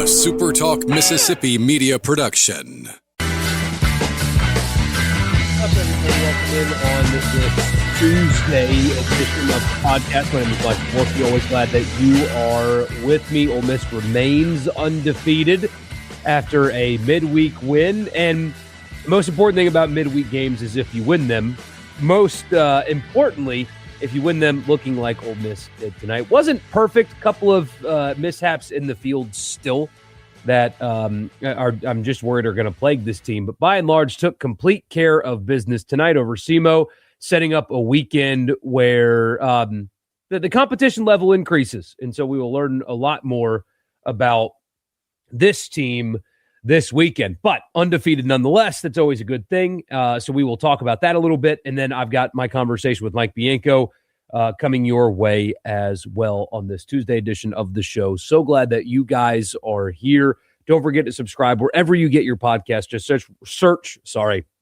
SuperTalk Mississippi media production. What's up, everybody? Welcome in on this Tuesday edition of the podcast. My name is Mike Bianco. Always glad that you are with me. Ole Miss remains undefeated after a midweek win. And the most important thing about midweek games is if you win them. Most importantly, if you win them looking like Ole Miss did tonight. Wasn't perfect. Couple of mishaps in the field still that I'm just worried are going to plague this team. But by and large, took complete care of business tonight over SEMO, setting up a weekend where the competition level increases. And so we will learn a lot more about this team this weekend. But undefeated nonetheless, that's always a good thing. So we will talk about that a little bit. And then I've got my conversation with Mike Bianco coming your way as well on this Tuesday edition of the show. So glad that you guys are here. Don't forget to subscribe wherever you get your podcast. Just search,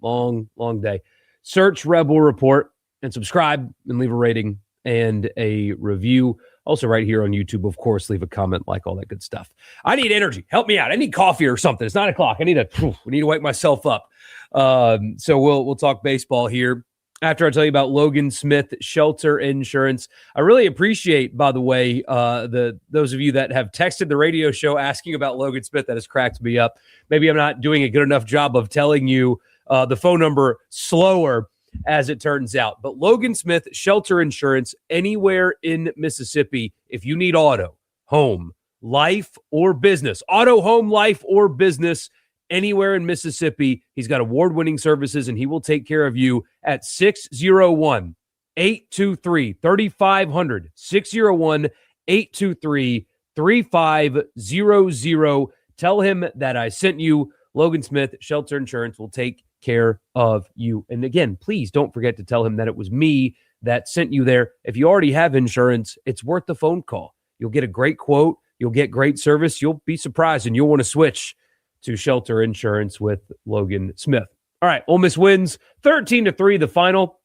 long day. Search Rebel Report and subscribe and leave a rating and a review. Also right here on YouTube, of course, leave a comment, like all that good stuff. I need energy. Help me out. I need coffee or something. It's 9 o'clock. I need to wake myself up. So we'll talk baseball here after I tell you about Logan Smith Shelter Insurance. I really appreciate, by the way, those of you that have texted the radio show asking about Logan Smith. That has cracked me up. Maybe I'm not doing a good enough job of telling you the phone number slower, as it turns out. But Logan Smith Shelter Insurance, anywhere in Mississippi, if you need auto, home, life, or business, auto, home, life, or business, anywhere in Mississippi, he's got award-winning services, and he will take care of you at 601-823-3500, 601-823-3500. Tell him that I sent you. Logan Smith Shelter Insurance will take care of you. And again, please don't forget to tell him that it was me that sent you there. If you already have insurance, it's worth the phone call. You'll get a great quote. You'll get great service. You'll be surprised, and you'll want to switch to Shelter Insurance with Logan Smith. All right, Ole Miss wins 13-3 the final,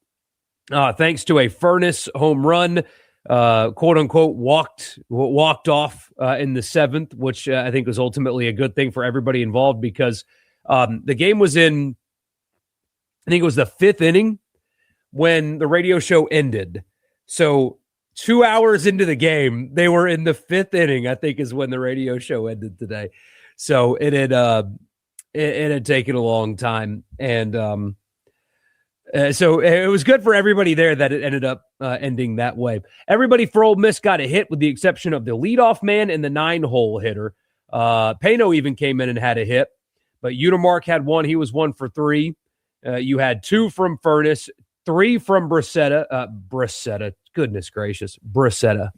thanks to a Furness home run, quote unquote, walked off in the seventh, which I think was ultimately a good thing for everybody involved, because the game was in, I think it was the fifth inning when the radio show ended. So 2 hours into the game, they were in the fifth inning, I think is when the radio show ended today. So it had taken a long time. And so it was good for everybody there that it ended up ending that way. Everybody for Ole Miss got a hit with the exception of the leadoff man and the 9-hole hitter. Pano even came in and had a hit, but Unimark had one. He was 1 for 3. You had 2 from Furness, 3 from Bracetta. Goodness gracious, Bracetta.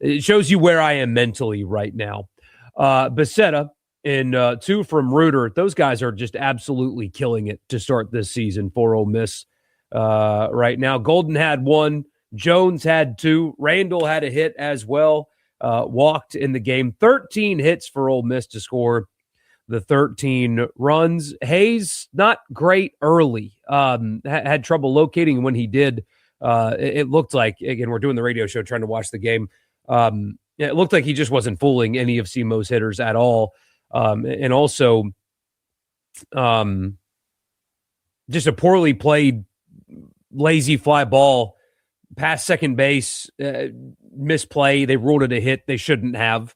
It shows you where I am mentally right now. Bracetta and 2 from Reuter. Those guys are just absolutely killing it to start this season for Ole Miss right now. Golden had 1. Jones had 2. Randall had a hit as well. Walked in the game. 13 hits for Ole Miss to score the 13 runs. Hayes, not great early. Had trouble locating when he did. It looked like, again, we're doing the radio show trying to watch the game. It looked like he just wasn't fooling any of SEMO's hitters at all. And also just a poorly played, lazy fly ball past second base, misplay. They ruled it a hit. They shouldn't have.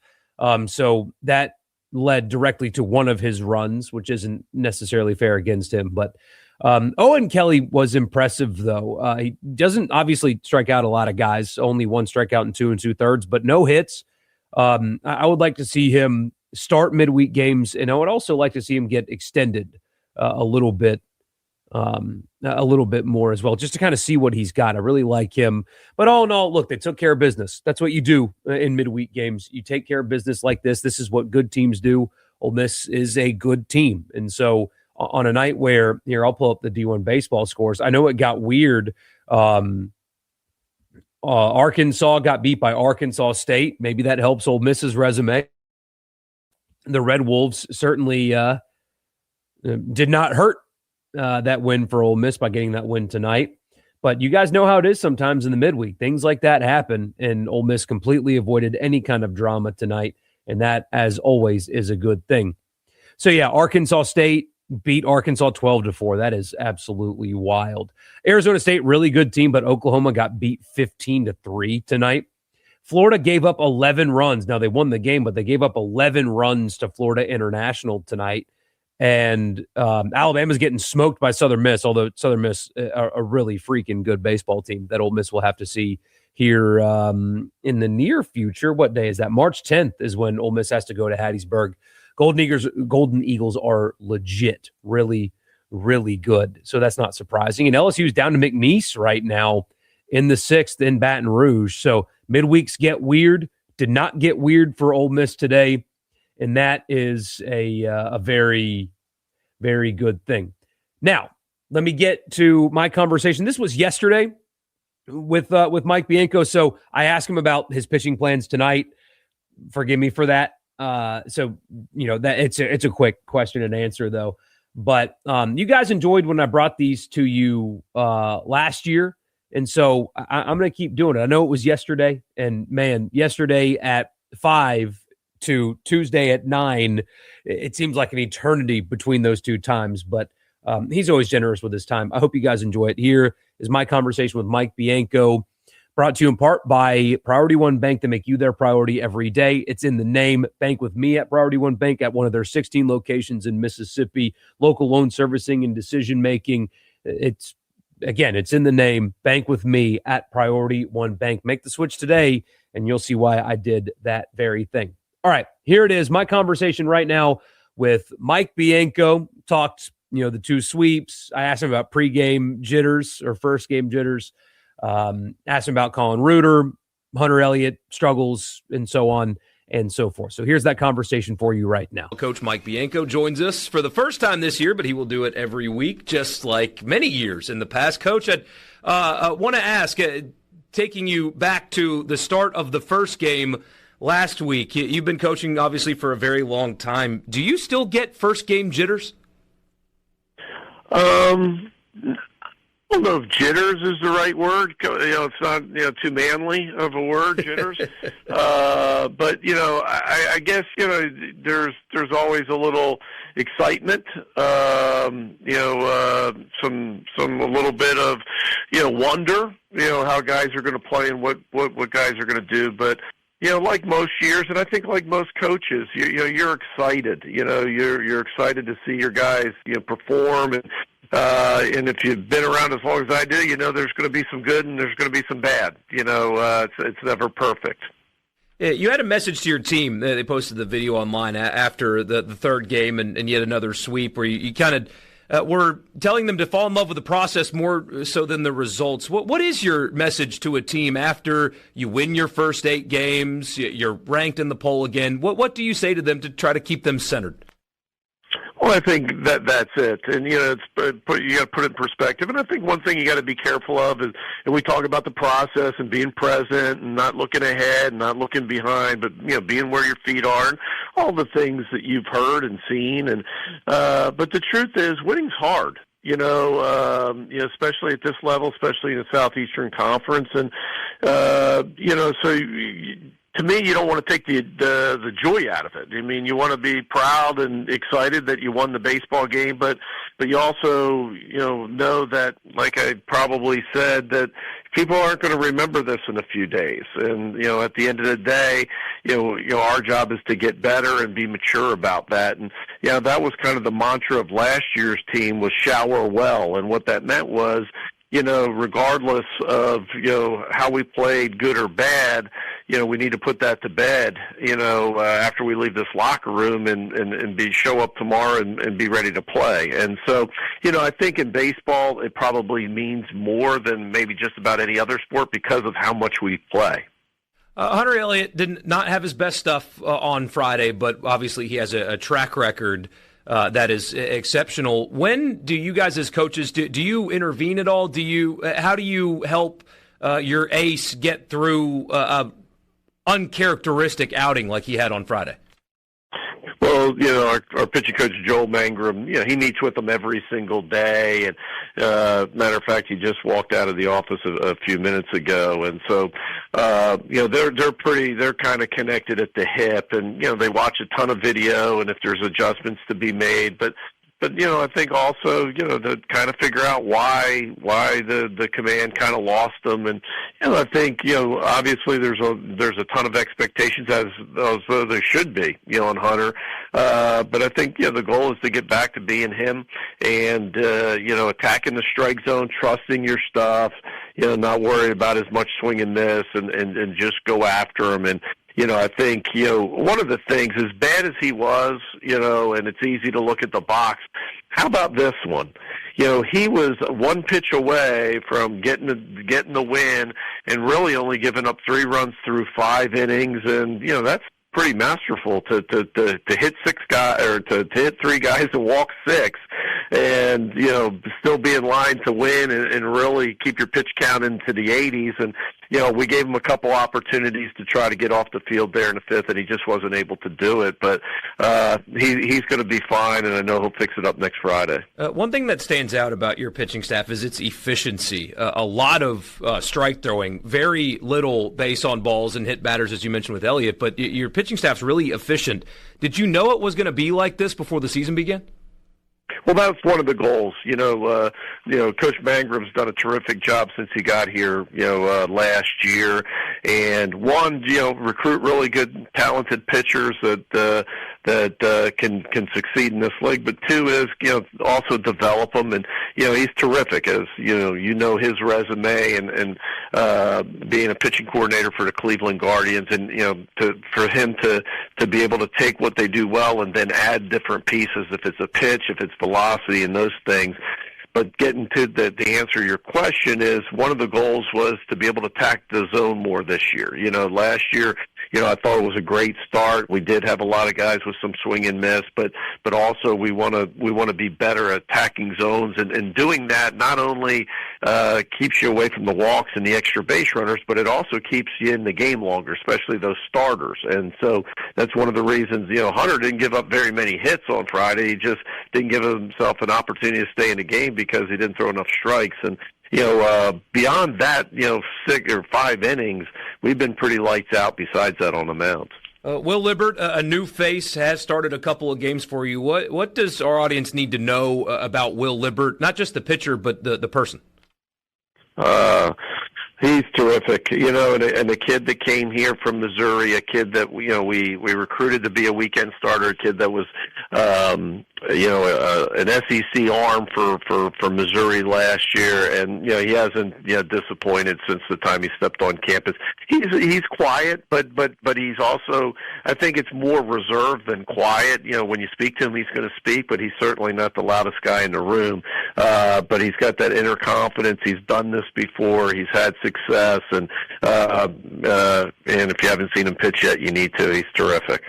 So that led directly to one of his runs, which isn't necessarily fair against him. But Owen Kelly was impressive, though. He doesn't obviously strike out a lot of guys, only 1 strikeout in 2 2/3, but no hits. I would like to see him start midweek games, and I would also like to see him get extended a little bit more as well, just to kind of see what he's got. I really like him. But all in all, look, they took care of business. That's what you do in midweek games. You take care of business like this. This is what good teams do. Ole Miss is a good team. And so on a night where, here, I'll pull up the D1 baseball scores. I know it got weird. Arkansas got beat by Arkansas State. Maybe that helps Ole Miss's resume. The Red Wolves certainly did not hurt that win for Ole Miss by getting that win tonight. But you guys know how it is sometimes in the midweek. Things like that happen, and Ole Miss completely avoided any kind of drama tonight And that, as always, is a good thing. So, yeah, Arkansas State beat Arkansas 12-4. That is absolutely wild. Arizona State, really good team, but Oklahoma got beat 15-3 tonight. Florida gave up 11 runs. Now, they won the game, but they gave up 11 runs to Florida International tonight. And Alabama's getting smoked by Southern Miss, although Southern Miss are a really freaking good baseball team that Ole Miss will have to see here in the near future. What day is that? March 10th is when Ole Miss has to go to Hattiesburg. Golden Eagles are legit, really, really good. So that's not surprising. And LSU's down to McNeese right now in the 6th in Baton Rouge. So midweeks get weird. Did not get weird for Ole Miss today. And that is a very, very good thing. Now, let me get to my conversation. This was yesterday with Mike Bianco. So I asked him about his pitching plans tonight. Forgive me for that. So that it's a quick question and answer though. But you guys enjoyed when I brought these to you last year, and so I'm going to keep doing it. I know it was yesterday, and man, yesterday at 5 to Tuesday at 9, it seems like an eternity between those two times. But he's always generous with his time. I hope you guys enjoy it. Here is my conversation with Mike Bianco. Brought to you in part by Priority One Bank, to make you their priority every day. It's in the name. Bank with me at Priority One Bank at one of their 16 locations in Mississippi. Local loan servicing and decision-making. It's in the name. Bank with me at Priority One Bank. Make the switch today, and you'll see why I did that very thing. All right, here it is. My conversation right now with Mike Bianco. Talked, the two sweeps. I asked him about pregame jitters or first game jitters. Asked him about Colin Reuter, Hunter Elliott struggles, and so on and so forth. So here's that conversation for you right now. Coach Mike Bianco joins us for the first time this year, but he will do it every week, just like many years in the past. Coach, I want to ask, taking you back to the start of the first game last week, you've been coaching obviously for a very long time. Do you still get first game jitters? I don't know if jitters is the right word. It's not too manly of a word, jitters. But I guess there's always a little excitement. A little bit of wonder. How guys are going to play and what guys are going to do. But like most years, and I think like most coaches, you're excited. You're excited to see your guys perform and if you've been around as long as I do, there's going to be some good and there's going to be some bad. It's never perfect. Yeah, you had a message to your team. They posted the video online after the third game and yet another sweep where you kind of were telling them to fall in love with the process more so than the results. What is your message to a team after you win your first 8 games, you're ranked in the poll again? What do you say to them to try to keep them centered? Well, I think that's it, and you got to put it in perspective. And I think one thing you got to be careful of is, and we talk about the process and being present and not looking ahead, and not looking behind, but being where your feet are, and all the things that you've heard and seen. And but the truth is, winning's hard. Especially at this level, especially in the Southeastern Conference, and so. To me, you don't want to take the joy out of it. I mean, you want to be proud and excited that you won the baseball game, but you also know that, like I probably said, that people aren't going to remember this in a few days. And at the end of the day, our job is to get better and be mature about that. And that was kind of the mantra of last year's team, was shower well, and what that meant was, regardless of, how we played, good or bad, we need to put that to bed, after we leave this locker room and show up tomorrow and be ready to play. And so, I think in baseball, it probably means more than maybe just about any other sport because of how much we play. Hunter Elliott did not have his best stuff on Friday, but obviously he has a track record that is exceptional. When do you guys as coaches, do you intervene at all? How do you help your ace get through uncharacteristic outing like he had on Friday? Well, our pitching coach, Joel Mangrum, he meets with them every single day. And matter of fact, he just walked out of the office a few minutes ago. And so, they're kind of connected at the hip. And, they watch a ton of video, and if there's adjustments to be made. But I think also, to kind of figure out why the command kind of lost them. And, I think, obviously there's a ton of expectations as though there should be, on Hunter. But I think, the goal is to get back to being him and, attacking the strike zone, trusting your stuff, not worried about as much swing and miss and just go after him. And, I think, one of the things, as bad as he was, and it's easy to look at the box, how about this one? He was one pitch away from getting the win and really only giving up 3 runs through 5 innings. And, that's pretty masterful to hit 6 guys or to hit 3 guys and walk 6 and, still be in line to win and really keep your pitch count into the 80s. And, we gave him a couple opportunities to try to get off the field there in the 5th, and he just wasn't able to do it. But he's going to be fine, and I know he'll fix it up next Friday. One thing that stands out about your pitching staff is its efficiency. A lot of strike throwing, very little base on balls and hit batters, as you mentioned with Elliott. But your pitching staff's really efficient. Did you know it was going to be like this before the season began? Well, that's one of the goals. Coach Mangrom's done a terrific job since he got here, last year. And one, recruit really good, talented pitchers that can succeed in this league. But 2 is, also develop them. And, he's terrific as, his resume and being a pitching coordinator for the Cleveland Guardians. And, for him to be able to take what they do well and then add different pieces, if it's a pitch, if it's velocity and those things. But getting to the answer to your question is one of the goals was to be able to attack the zone more this year. Last year, I thought it was a great start. We did have a lot of guys with some swing and miss, but also we want to be better at attacking zones and doing that not only keeps you away from the walks and the extra base runners, but it also keeps you in the game longer, especially those starters. And so that's one of the reasons, Hunter didn't give up very many hits on Friday. He just didn't give himself an opportunity to stay in the game because he didn't throw enough strikes. And beyond that, 6 or 5 innings, we've been pretty lights out besides that on the mound. Will Libbert, a new face, has started a couple of games for you. What does our audience need to know about Will Libbert, not just the pitcher, but the person? He's terrific, and the kid that came here from Missouri, a kid that we recruited to be a weekend starter, a kid that was an SEC arm for Missouri last year, and he hasn't disappointed since the time he stepped on campus. He's quiet, but he's also, I think it's more reserved than quiet. When you speak to him, he's going to speak, but he's certainly not the loudest guy in the room. But he's got that inner confidence. He's done this before. He's had success, and if you haven't seen him pitch yet, you need to. He's terrific.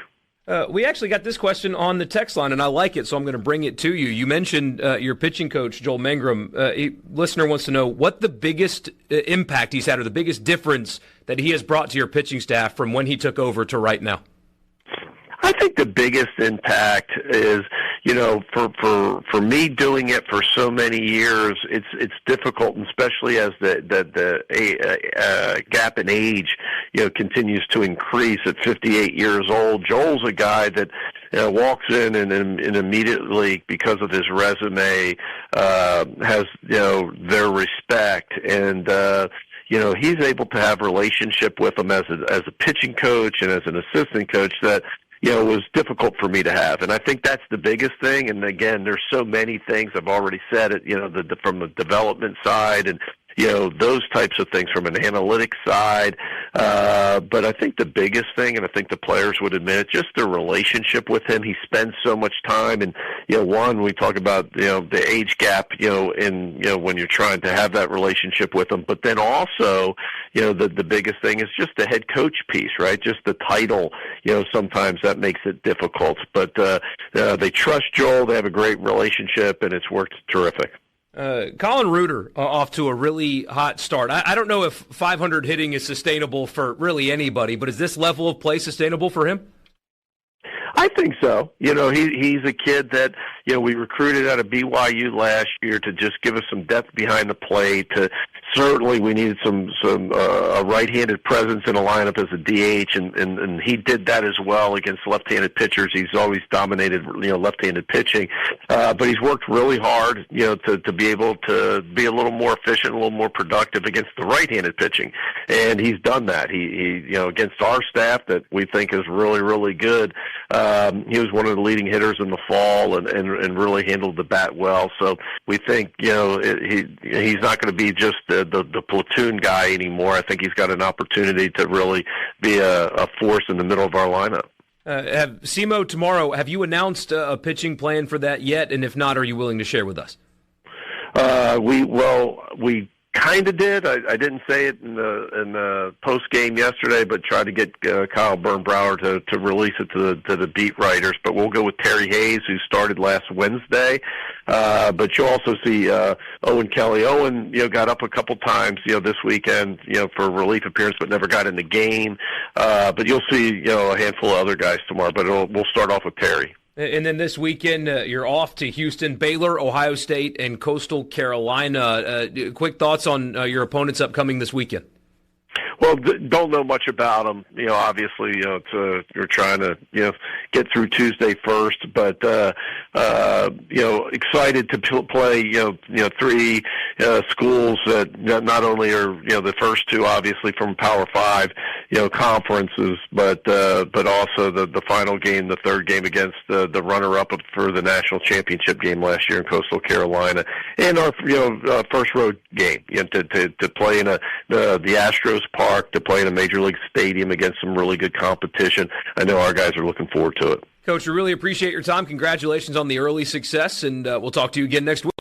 We actually got this question on the text line, and I like it, so I'm going to bring it to you. You mentioned your pitching coach, Joel Mangrum. A listener wants to know what the biggest impact he's had or the biggest difference that he has brought to your pitching staff from when he took over to right now. I think the biggest impact is, for me doing it for so many years, it's difficult, and especially as the gap in age, continues to increase at 58 years old. Joel's a guy that walks in and immediately, because of his resume, has their respect, and he's able to have relationship with them as a pitching coach and as an assistant coach that was difficult for me to have. And I think that's the biggest thing. And again, there's so many things. I've already said it, from the development side and, those types of things from an analytics side. But I think the biggest thing, and I think the players would admit it, just their relationship with him. He spends so much time. And, we talk about, the age gap, when you're trying to have that relationship with him. But then also, the biggest thing is just the head coach piece, right? Just the title, sometimes that makes it difficult. But they trust Joel. They have a great relationship, and it's worked terrific. Colin Reuter off to a really hot start. I don't know if 500 hitting is sustainable for really anybody, but is this level of play sustainable for him? I think so. He's a kid that, we recruited out of BYU last year to just give us some depth behind the plate. Certainly we needed a right-handed presence in a lineup as a DH, and he did that as well against left-handed pitchers. He's always dominated, left-handed pitching. But he's worked really hard, to be able to be a little more efficient, a little more productive against the right-handed pitching. And he's done that. He against our staff that we think is really, really good. He was one of the leading hitters in the fall and really handled the bat well. So we think, he's not going to be just the platoon guy anymore. I think he's got an opportunity to really be a force in the middle of our lineup. Simo, tomorrow, have you announced a pitching plan for that yet? And if not, are you willing to share with us? We kind of did. I didn't say it in the post game yesterday, but tried to get Kyle Bernbrower to release it to the beat writers. But we'll go with Terry Hayes, who started last Wednesday. But you'll also see Owen Kelly. Owen, got up a couple times, this weekend, for a relief appearance, but never got in the game. But you'll see, a handful of other guys tomorrow. But we'll start off with Terry. And then this weekend, you're off to Houston, Baylor, Ohio State, and Coastal Carolina. Quick thoughts on your opponents upcoming this weekend? Well, don't know much about them. Obviously, you're trying to, get through Tuesday first, but, excited to play, three schools that not only are, the first two, obviously, from Power Five, conferences, but also the final game, the third game against the runner-up for the national championship game last year in Coastal Carolina, and our, first road game, to play in the Astros Park, to play in a major league stadium against some really good competition. I know our guys are looking forward to it. Coach, we really appreciate your time. Congratulations on the early success, and we'll talk to you again next week.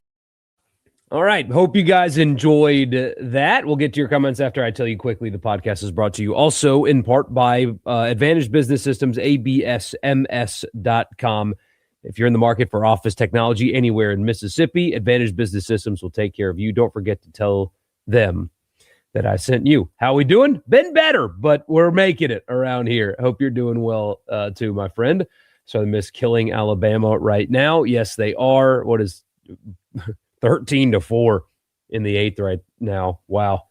All right. Hope you guys enjoyed that. We'll get to your comments after I tell you quickly the podcast is brought to you also in part by Advantage Business Systems, absms.com. If you're in the market for office technology anywhere in Mississippi, Advantage Business Systems will take care of you. Don't forget to tell them that I sent you. How we doing? Been better, but we're making it around here. Hope you're doing well too, my friend. Southern Miss killing Alabama right now. Yes, they are. What is 13-4 in the eighth right now? Wow.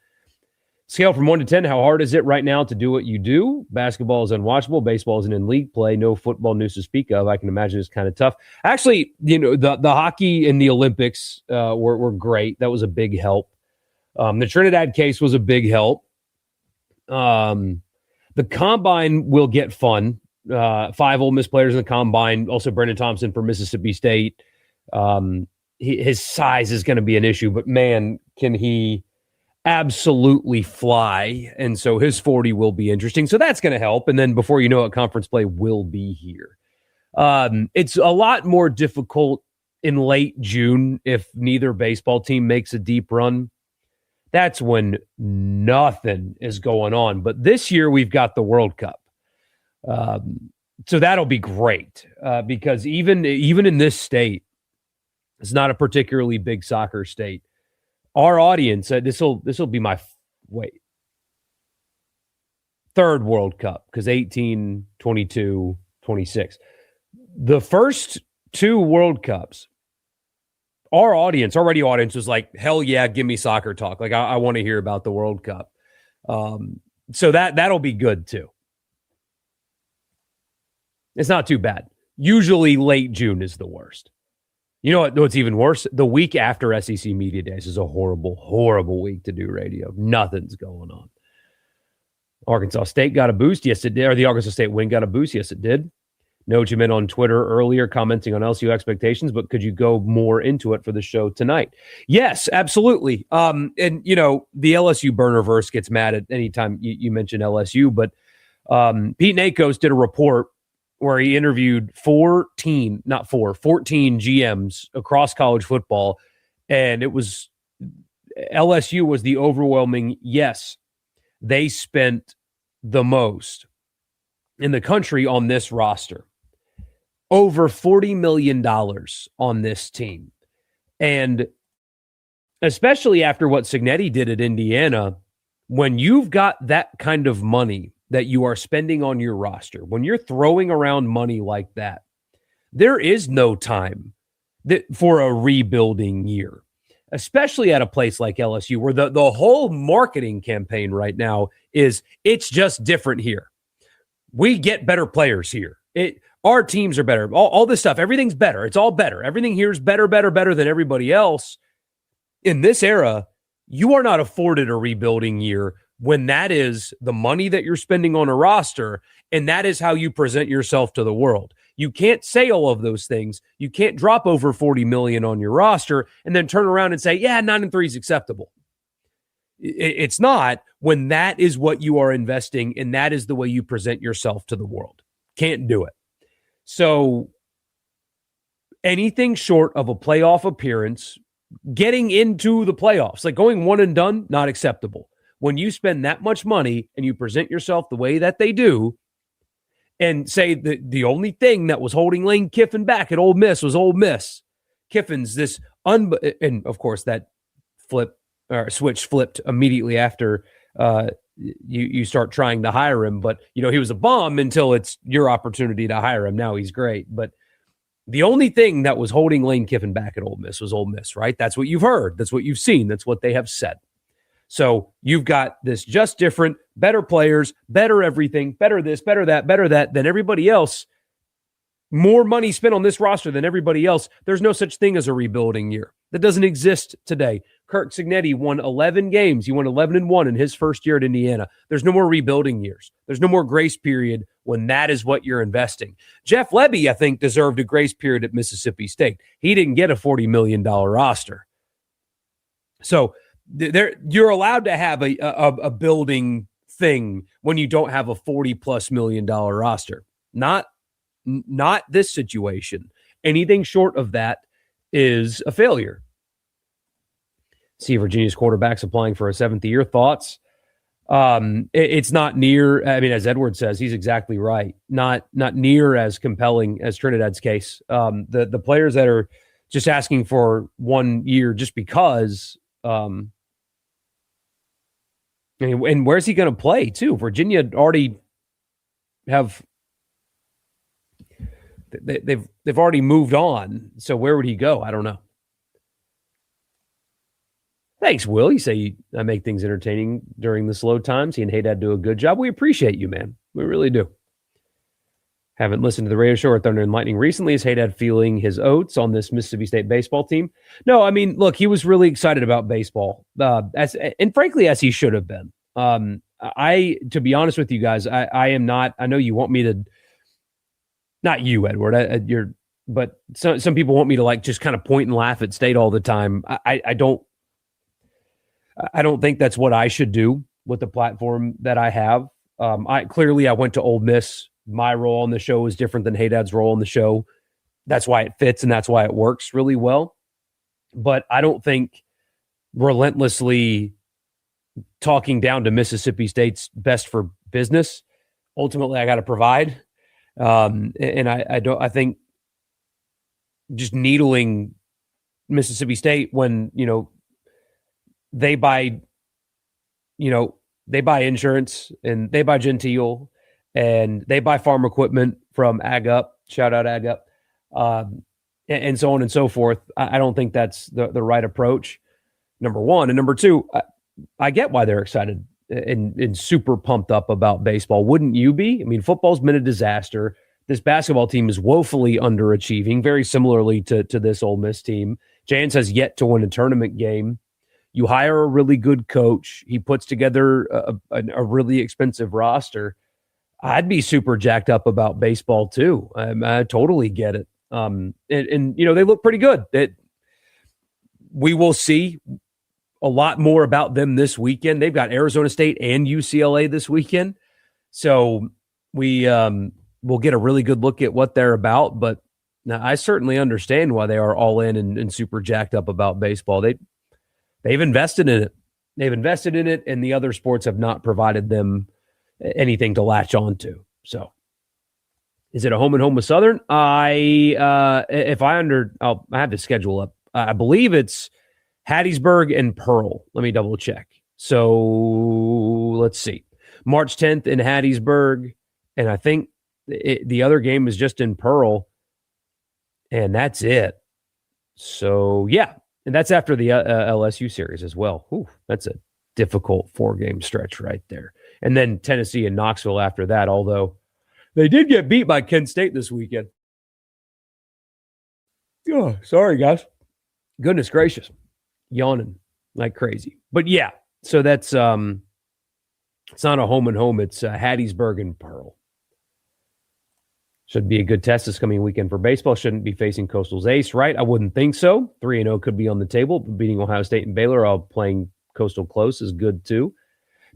Scale from 1 to 10. How hard is it right now to do what you do? Basketball is unwatchable. Baseball isn't in league play. No football news to speak of. I can imagine it's kind of tough. Actually, the hockey and the Olympics were great. That was a big help. The Trinidad case was a big help. The Combine will get fun. 5 Ole Miss players in the Combine. Also, Brendan Thompson for Mississippi State. His size is going to be an issue, but man, can he absolutely fly. And so his 40 will be interesting. So that's going to help. And then before you know it, conference play will be here. It's a lot more difficult in late June if neither baseball team makes a deep run. That's when nothing is going on. But this year we've got the World Cup. So that'll be great because even in this state, it's not a particularly big soccer state. Our audience, this will be my third World Cup because 18, 22, 26. The first 2 World Cups, our radio audience was like, hell yeah, give me soccer talk. Like I want to hear about the World Cup. So that'll be good too. It's not too bad. Usually late June is the worst. You know what's even worse? The week after SEC Media Days is a horrible, horrible week to do radio. Nothing's going on. Arkansas State got a boost. Yes, it did. Or the Arkansas State win got a boost. Yes, it did. Know what you meant on Twitter earlier, commenting on LSU expectations, but could you go more into it for the show tonight? Yes, absolutely. And, the LSU burnerverse gets mad at any time you mention LSU, but Pete Nakos did a report where he interviewed 14 GMs across college football, and it was LSU was the overwhelming yes. They spent the most in the country on this roster. Over $40 million on this team. And especially after what Cignetti did at Indiana, when you've got that kind of money that you are spending on your roster, when you're throwing around money like that, there is no time for a rebuilding year, especially at a place like LSU, where the whole marketing campaign right now is it's just different here. We get better players here. Our teams are better. All this stuff, everything's better. It's all better. Everything here is better than everybody else. In this era, you are not afforded a rebuilding year when that is the money that you're spending on a roster, and that is how you present yourself to the world. You can't say all of those things. You can't drop over $40 million on your roster and then turn around and say, yeah, 9-3 is acceptable. It's not when that is what you are investing and that is the way you present yourself to the world. Can't do it. So anything short of a playoff appearance, getting into the playoffs, like going one and done, not acceptable. When you spend that much money and you present yourself the way that they do, and say that the only thing that was holding Lane Kiffin back at Ole Miss was Ole Miss. Kiffin's this, and of course that switch flipped immediately after you start trying to hire him. But, he was a bum until it's your opportunity to hire him. Now he's great. But the only thing that was holding Lane Kiffin back at Ole Miss was Ole Miss, right? That's what you've heard. That's what you've seen. That's what they have said. So you've got this just different, better players, better everything, better this, better that than everybody else. More money spent on this roster than everybody else. There's no such thing as a rebuilding year. That doesn't exist today. Kirk Cignetti won 11 games. He won 11-1 in his first year at Indiana. There's no more rebuilding years. There's no more grace period when that is what you're investing. Jeff Lebby, I think, deserved a grace period at Mississippi State. He didn't get a $40 million roster. So you're allowed to have a building thing when you don't have a $40+ million roster. Not this situation. Anything short of that is a failure. See Virginia's quarterbacks applying for a 7th year. Thoughts? It's not near. I mean, as Edward says, he's exactly right. Not near as compelling as Trinidad's case. The players that are just asking for 1 year just because. And where's he going to play too? Virginia already have. They've already moved on. So where would he go? I don't know. Thanks, Will. You say I make things entertaining during the slow times. He and Haydad do a good job. We appreciate you, man. We really do. Haven't listened to the radio show or Thunder and Lightning recently. Is Haydad feeling his oats on this Mississippi State baseball team? No, I mean, look, he was really excited about baseball, and frankly, as he should have been. To be honest with you guys, I am not. I know you want me to. Not you, Edward. But some people want me to just kind of point and laugh at State all the time. I don't think that's what I should do with the platform that I have. I went to Ole Miss. My role on the show is different than Haydad's role on the show. That's why it fits and that's why it works really well. But I don't think relentlessly talking down to Mississippi State's best for business. Ultimately, I got to provide. And I think just needling Mississippi State when, they buy insurance and they buy Gentile and they buy farm equipment from Ag Up, shout out Ag Up, and so on and so forth. I don't think that's the right approach, number one. And number two, I get why they're excited and super pumped up about baseball. Wouldn't you be? I mean, football's been a disaster. This basketball team is woefully underachieving, very similarly to this Ole Miss team. Jans has yet to win a tournament game. You hire a really good coach. He puts together a really expensive roster. I'd be super jacked up about baseball too. I totally get it. And they look pretty good. We will see a lot more about them this weekend. They've got Arizona State and UCLA this weekend. So we'll get a really good look at what they're about. But now I certainly understand why they are all in and super jacked up about baseball. They've invested in it. They've invested in it, and the other sports have not provided them anything to latch on to. So is it a home and home with Southern? I'll have the schedule up. I believe it's Hattiesburg and Pearl. Let me double check. So let's see. March 10th in Hattiesburg, and I think the other game is just in Pearl, and that's it. So, yeah, and that's after the LSU series as well. Whew, that's a difficult 4-game stretch right there. And then Tennessee and Knoxville after that, although they did get beat by Kent State this weekend. Oh, sorry, guys. Goodness gracious. Yawning like crazy. But, yeah, so that's it's not a home and home. It's Hattiesburg and Pearl. Should be a good test this coming weekend for baseball. Shouldn't be facing Coastal's ace, right? I wouldn't think so. 3-0 could be on the table. Beating Ohio State and Baylor, all playing Coastal close is good too.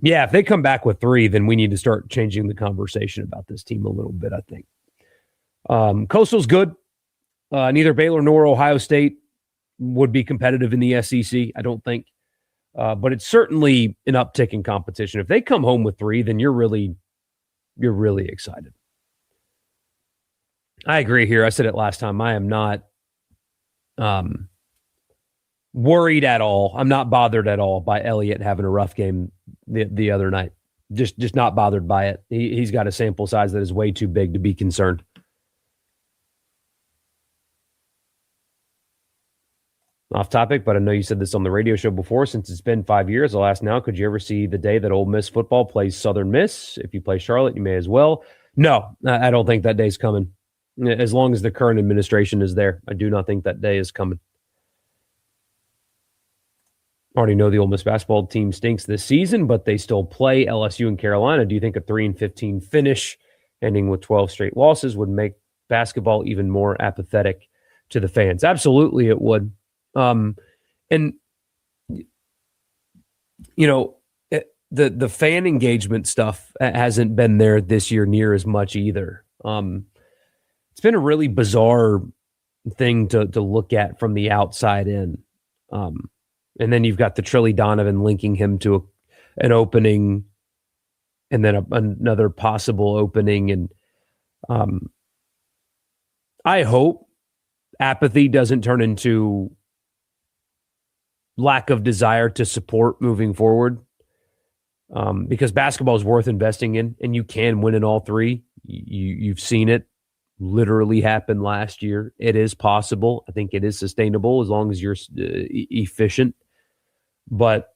Yeah, if they come back with 3, then we need to start changing the conversation about this team a little bit, I think. Coastal's good. Neither Baylor nor Ohio State would be competitive in the SEC, I don't think. But it's certainly an uptick in competition. If they come home with 3, then you're really excited. I agree here. I said it last time. I am not worried at all. I'm not bothered at all by Elliott having a rough game the other night. Just not bothered by it. He's got a sample size that is way too big to be concerned. Off topic, but I know you said this on the radio show before. Since it's been 5 years, I'll ask now, could you ever see the day that Ole Miss football plays Southern Miss? If you play Charlotte, you may as well. No, I don't think that day's coming. As long as the current administration is there, I do not think that day is coming. Already know the Ole Miss basketball team stinks this season, but they still play LSU and Carolina. Do you think a 3-15 finish ending with 12 straight losses would make basketball even more apathetic to the fans? Absolutely, it would. And you know, the fan engagement stuff hasn't been there this year near as much either. It's been a really bizarre thing to look at from the outside in. And then you've got the Trilly Donovan linking him to an opening and then another possible opening. And I hope apathy doesn't turn into lack of desire to support moving forward, because basketball is worth investing in, and you can win in all 3. You've seen it literally happen last year. It is possible. I think it is sustainable as long as you're efficient. But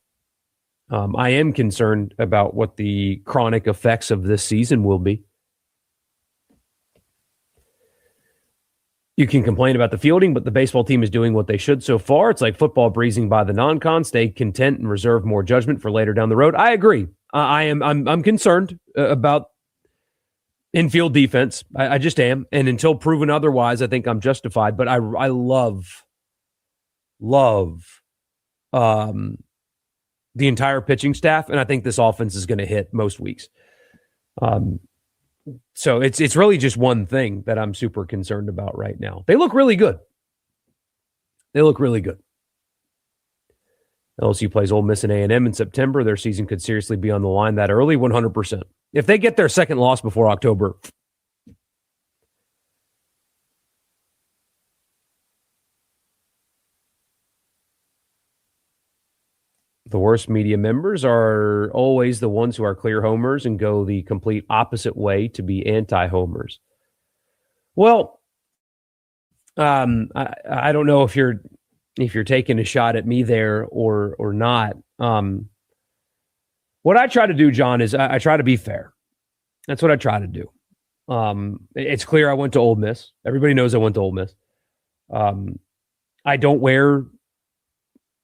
I am concerned about what the chronic effects of this season will be. You can complain about the fielding, but the baseball team is doing what they should so far. It's like football breezing by the non-con. Stay content and reserve more judgment for later down the road. I agree. I'm concerned about infield defense. I just am. And until proven otherwise, I think I'm justified. But I love the entire pitching staff, and I think this offense is going to hit most weeks. So it's really just one thing that I'm super concerned about right now. They look really good. LSU plays Ole Miss and A&M in September. Their season could seriously be on the line that early, 100%. If they get their second loss before October, the worst media members are always the ones who are clear homers and go the complete opposite way to be anti-homers. Well, I don't know if you're taking a shot at me there or not. What I try to do, John, is I try to be fair. That's what I try to do. It's clear I went to Ole Miss. Everybody knows I went to Ole Miss. I don't wear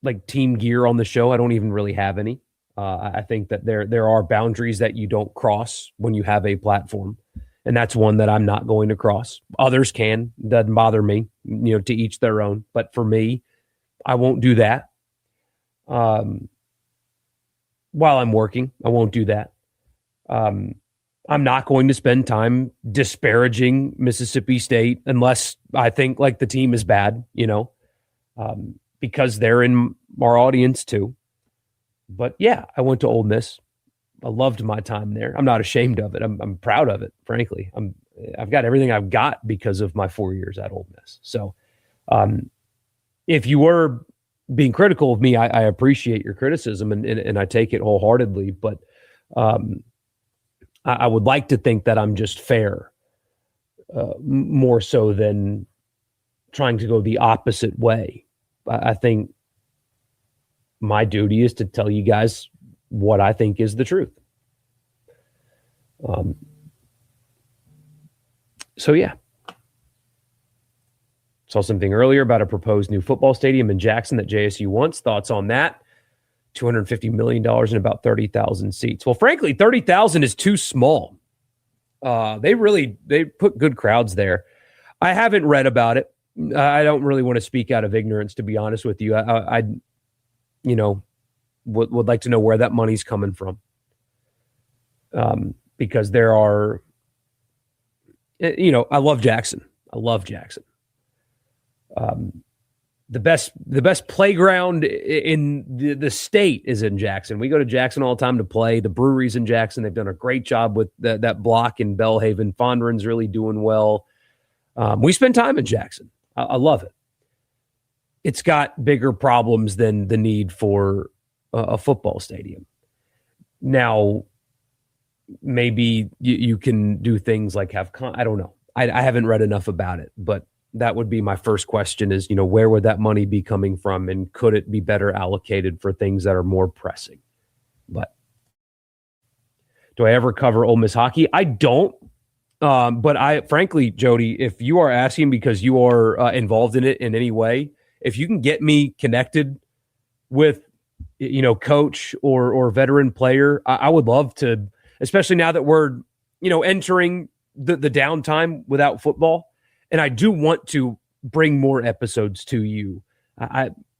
like team gear on the show. I don't even really have any. I think that there are boundaries that you don't cross when you have a platform. And that's one that I'm not going to cross. Others can. Doesn't bother me, to each their own. But for me, I won't do that. While I'm working, I won't do that. I'm not going to spend time disparaging Mississippi State unless I think like the team is bad, because they're in our audience too. But yeah, I went to Ole Miss. I loved my time there. I'm not ashamed of it. I'm proud of it, frankly. I've got everything I've got because of my 4 years at Ole Miss. So if you were being critical of me, I appreciate your criticism and I take it wholeheartedly. But I would like to think that I'm just fair, more so than trying to go the opposite way. I think my duty is to tell you guys what I think is the truth. So yeah. Saw something earlier about a proposed new football stadium in Jackson that JSU wants. Thoughts on that? $250 million and about 30,000 seats. Well, frankly, 30,000 is too small. They put good crowds there. I haven't read about it. I don't really want to speak out of ignorance, to be honest with you. I would like to know where that money's coming from. Because there are, I love Jackson. The best playground in the state is in Jackson. We go to Jackson all the time to play. The brewery's in Jackson. They've done a great job with that block in Bellhaven. Fondren's really doing well. We spend time in Jackson. I love it. It's got bigger problems than the need for a football stadium. Now, maybe you can do things like I don't know. I haven't read enough about it, but that would be my first question is, where would that money be coming from, and could it be better allocated for things that are more pressing? But do I ever cover Ole Miss hockey? I don't. But frankly, Jody, if you are asking because you are involved in it in any way, if you can get me connected with, coach or veteran player, I would love to, especially now that we're, entering the downtime without football. And I do want to bring more episodes to you.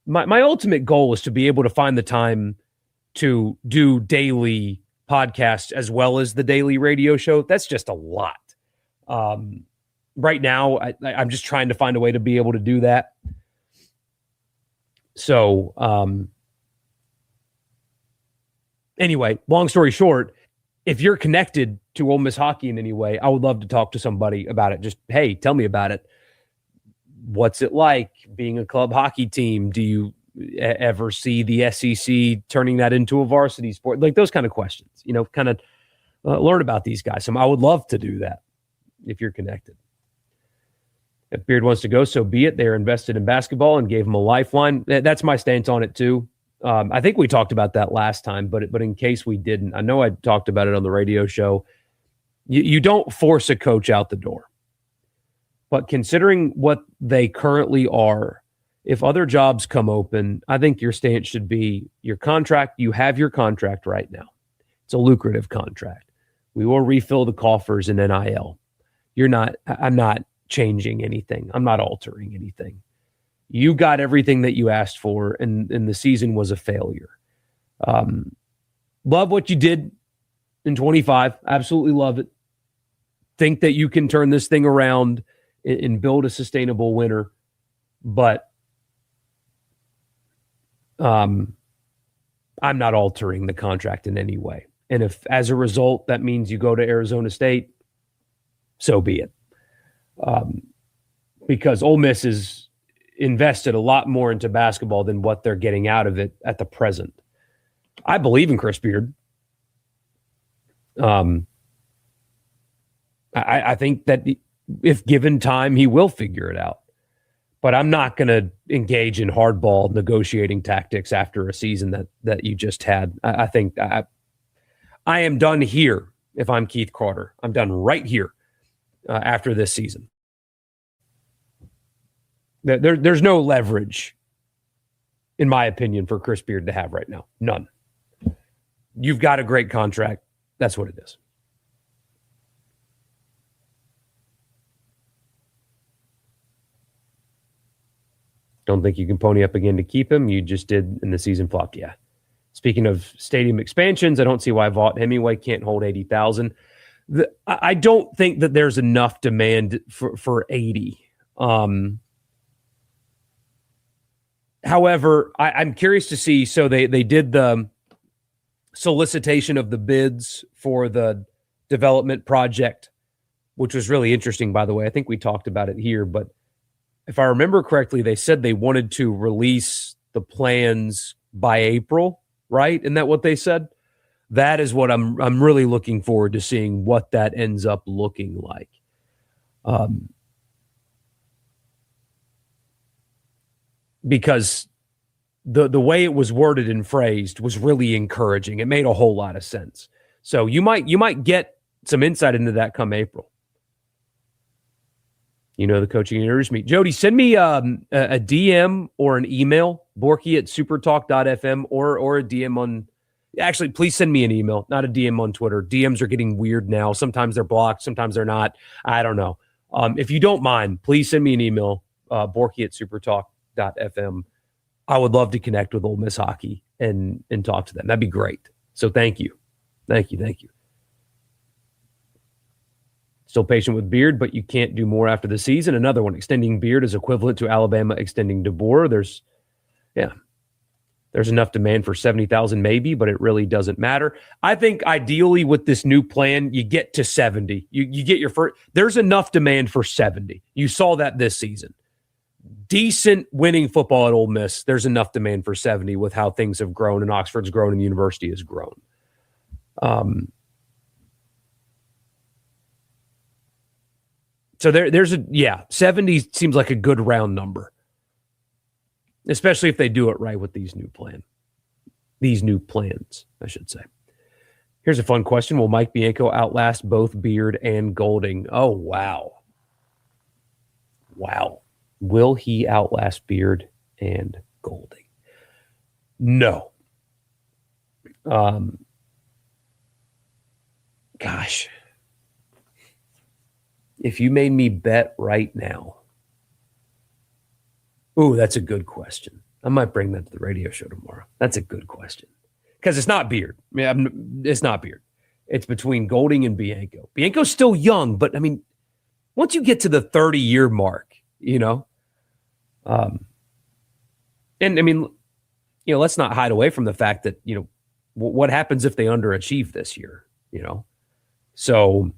My ultimate goal is to be able to find the time to do daily podcasts as well as the daily radio show. That's just a lot. Right now, I'm just trying to find a way to be able to do that. So, anyway, long story short, if you're connected to Ole Miss hockey in any way, I would love to talk to somebody about it. Just, hey, tell me about it. What's it like being a club hockey team? Do you ever see the SEC turning that into a varsity sport? Like those kind of questions, kind of learn about these guys. So I would love to do that if you're connected. If Beard wants to go, so be it. They're invested in basketball and gave him a lifeline. That's my stance on it too. I think we talked about that last time, but in case we didn't, I know I talked about it on the radio show. You don't force a coach out the door. But considering what they currently are, if other jobs come open, I think your stance should be your contract. You have your contract right now. It's a lucrative contract. We will refill the coffers in NIL. I'm not changing anything. I'm not altering anything. You got everything that you asked for, and the season was a failure. Love what you did in 25. Absolutely love it. Think that you can turn this thing around and build a sustainable winner. But I'm not altering the contract in any way. And if, as a result, that means you go to Arizona State, so be it. Because Ole Miss is invested a lot more into basketball than what they're getting out of it at the present. I believe in Chris Beard. I think that if given time, he will figure it out. But I'm not going to engage in hardball negotiating tactics after a season that you just had. I think I am done here. If I'm Keith Carter, I'm done right here after this season. There's no leverage, in my opinion, for Chris Beard to have right now. None. You've got a great contract. That's what it is. Don't think you can pony up again to keep him. You just did in the season flop. Yeah. Speaking of stadium expansions, I don't see why Vaught Hemingway can't hold 80,000. I don't think that there's enough demand for 80. However, I'm curious to see. So they did the solicitation of the bids for the development project, which was really interesting, by the way. I think we talked about it here, but if I remember correctly, they said they wanted to release the plans by April, right? Isn't that what they said? That is what I'm really looking forward to seeing what that ends up looking like. Because the way it was worded and phrased was really encouraging. It made a whole lot of sense. So you might get some insight into that come April. The coaching introduced me. Jody, send me a DM or an email, borky@supertalk.fm, or a DM on... Actually, please send me an email, not a DM on Twitter. DMs are getting weird now. Sometimes they're blocked. Sometimes they're not. I don't know. If you don't mind, please send me an email, borky@supertalk.fm. I would love to connect with Ole Miss hockey and talk to them. That'd be great. So thank you. Thank you. Still patient with Beard, but you can't do more after the season. Another one, extending Beard is equivalent to Alabama extending DeBoer. There's enough demand for 70,000 maybe, but it really doesn't matter. I think ideally with this new plan, you get to 70. You get your first. There's enough demand for 70. You saw that this season. Decent winning football at Ole Miss, there's enough demand for 70 with how things have grown and Oxford's grown and the university has grown. So there's 70 seems like a good round number, especially if they do it right with these new plans, I should say. Here's a fun question. Will Mike Bianco outlast both Beard and Golding? Oh, wow. Will he outlast Beard and Golding? No. Gosh. If you made me bet right now. Ooh, that's a good question. I might bring that to the radio show tomorrow. That's a good question. Because it's not Beard. It's not Beard. It's between Golding and Bianco. Bianco's still young, but once you get to the 30-year mark, let's not hide away from the fact that, what happens if they underachieve this year, So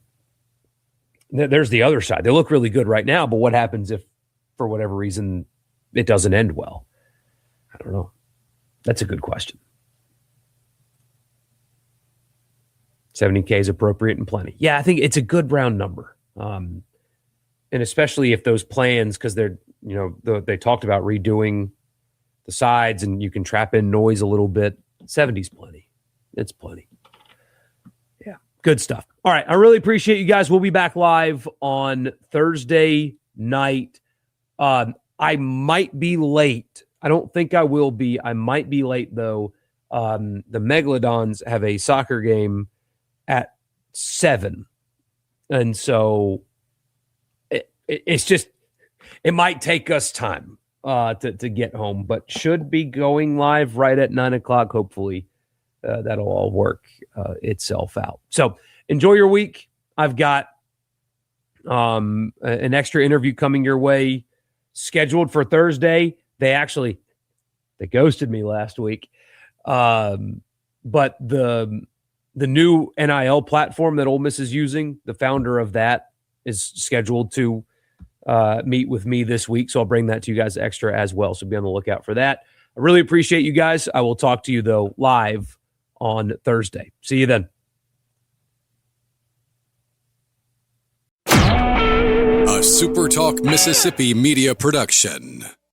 there's the other side. They look really good right now, but what happens if, for whatever reason, it doesn't end well? I don't know. That's a good question. 70K is appropriate and plenty. Yeah, I think it's a good round number. And especially if those plans, because they're, they talked about redoing the sides and you can trap in noise a little bit. 70's plenty. It's plenty. Yeah, good stuff. All right, I really appreciate you guys. We'll be back live on Thursday night. I might be late. I don't think I will be. I might be late, though. The Megalodons have a soccer game at 7. And so it's just, it might take us time to get home, but should be going live right at 9 o'clock. Hopefully that'll all work itself out. So enjoy your week. I've got an extra interview coming your way scheduled for Thursday. They ghosted me last week. But the new NIL platform that Ole Miss is using, the founder of that is scheduled to meet with me this week. So I'll bring that to you guys extra as well. So be on the lookout for that. I really appreciate you guys. I will talk to you, though, live on Thursday. See you then. A SuperTalk Mississippi media production.